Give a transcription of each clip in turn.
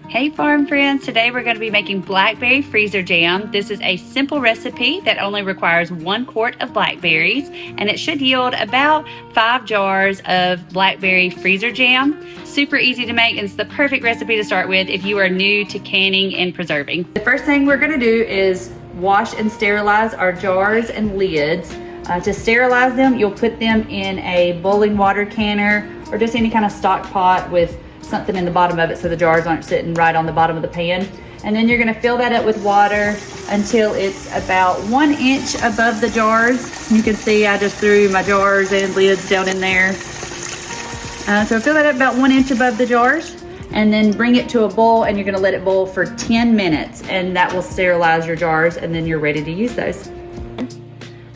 Hey farm friends, today we're going to be making Blackberry Freezer Jam. This is a simple recipe that only requires 1 quart of blackberries, and it should yield about 5 jars of Blackberry Freezer Jam. Super easy to make, and it's the perfect recipe to start with if you are new to canning and preserving. The first thing we're going to do is wash and sterilize our jars and lids. To sterilize them, you'll put them in a boiling water canner or just any kind of stock pot with something in the bottom of it so the jars aren't sitting right on the bottom of the pan. And then you're gonna fill that up with water until it's about 1 inch above the jars. You can see I just threw my jars and lids down in there. So fill that up about 1 inch above the jars and then bring it to a boil, and you're gonna let it boil for 10 minutes, and that will sterilize your jars, and then you're ready to use those.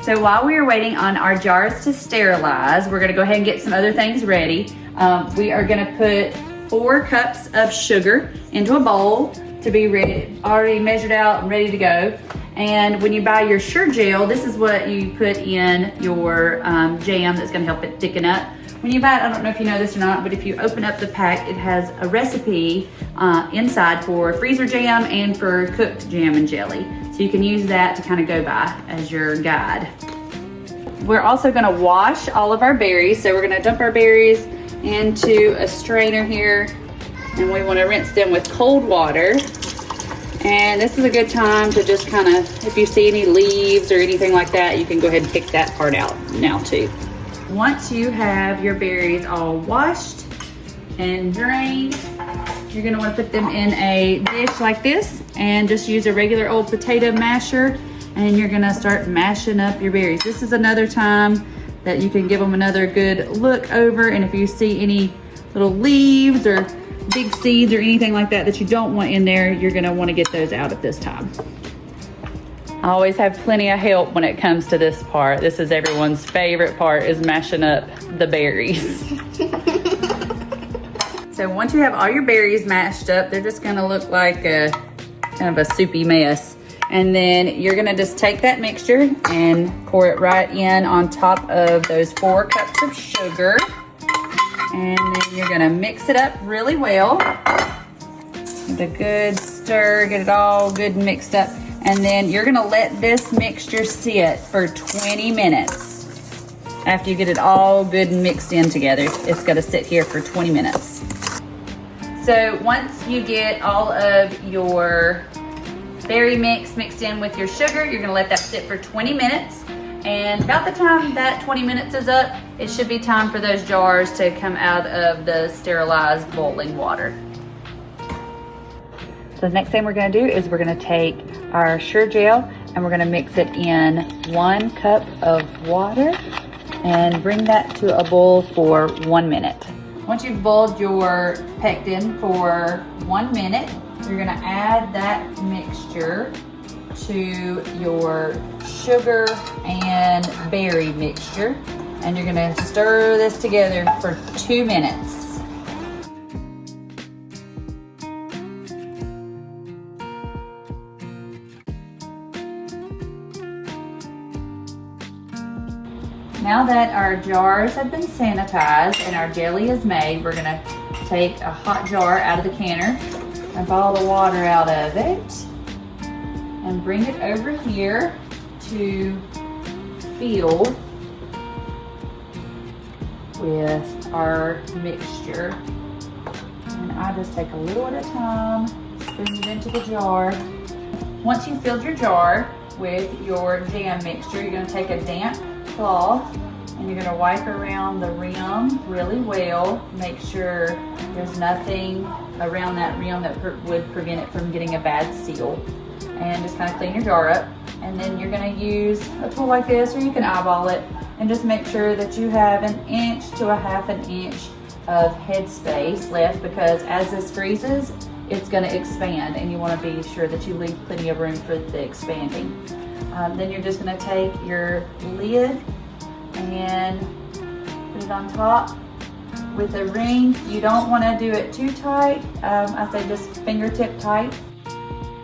So while we are waiting on our jars to sterilize, we're gonna go ahead and get some other things ready. We are gonna put 4 cups of sugar into a bowl to be ready, already measured out and ready to go. And when you buy your Gel, this is what you put in your jam that's gonna help it thicken up. When you buy it, I don't know if you know this or not, but if you open up the pack, it has a recipe inside for freezer jam and for cooked jam and jelly. So you can use that to kind of go by as your guide. We're also gonna wash all of our berries. So we're gonna dump our berries into a strainer here, and we want to rinse them with cold water. And this is a good time to just kind of, if you see any leaves or anything like that, you can go ahead and pick that part out now too. Once you have your berries all washed and drained, you're going to want to put them in a dish like this and just use a regular old potato masher, and you're going to start mashing up your berries. This is another time that you can give them another good look over, and if you see any little leaves or big seeds or anything like that that you don't want in there, you're gonna wanna get those out at this time. I always have plenty of help when it comes to this part. This is everyone's favorite part, is mashing up the berries. So once you have all your berries mashed up, they're just gonna look like a kind of a soupy mess. And then you're gonna just take that mixture and pour it right in on top of those 4 cups of sugar. And then you're gonna mix it up really well with a good stir, get it all good and mixed up. And then you're gonna let this mixture sit for 20 minutes. After you get it all good and mixed in together, it's gonna sit here for 20 minutes. So once you get all of your berry mix mixed in with your sugar, you're gonna let that sit for 20 minutes. And about the time that 20 minutes is up, it should be time for those jars to come out of the sterilized boiling water. So the next thing we're gonna do is we're gonna take our Gel and we're gonna mix it in 1 cup of water and bring that to a boil for 1 minute. Once you've boiled your pectin for 1 minute, you're gonna add that mixture to your sugar and berry mixture, and you're gonna stir this together for 2 minutes. Now that our jars have been sanitized and our jelly is made, we're gonna take a hot jar out of the canner, dump all the water out of it, and bring it over here to fill with our mixture. And I just take a little at a time, squeeze it into the jar. Once you've filled your jar with your jam mixture, you're gonna take a damp cloth and you're gonna wipe around the rim really well. Make sure there's nothing around that rim that would prevent it from getting a bad seal. And just kind of clean your jar up. And then you're gonna use a tool like this, or you can eyeball it, and just make sure that you have 1 inch to 1/2 inch of head space left, because as this freezes, it's gonna expand, and you wanna be sure that you leave plenty of room for the expanding. Then you're just gonna take your lid and put it on top with a ring. You don't wanna do it too tight. I say just fingertip tight.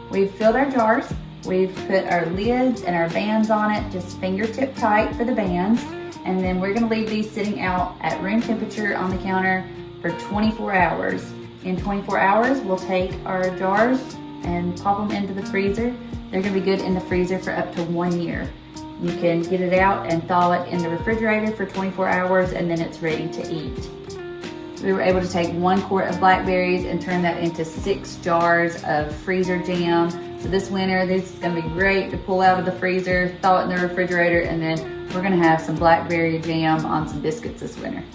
We've filled our jars. We've put our lids and our bands on it, just fingertip tight for the bands. And then we're gonna leave these sitting out at room temperature on the counter for 24 hours. In 24 hours, we'll take our jars and pop them into the freezer. They're gonna be good in the freezer for up to 1 year. You can get it out and thaw it in the refrigerator for 24 hours and then it's ready to eat. We were able to take 1 quart of blackberries and turn that into 6 jars of freezer jam. So this winter, this is gonna be great to pull out of the freezer, thaw it in the refrigerator, and then we're gonna have some blackberry jam on some biscuits this winter.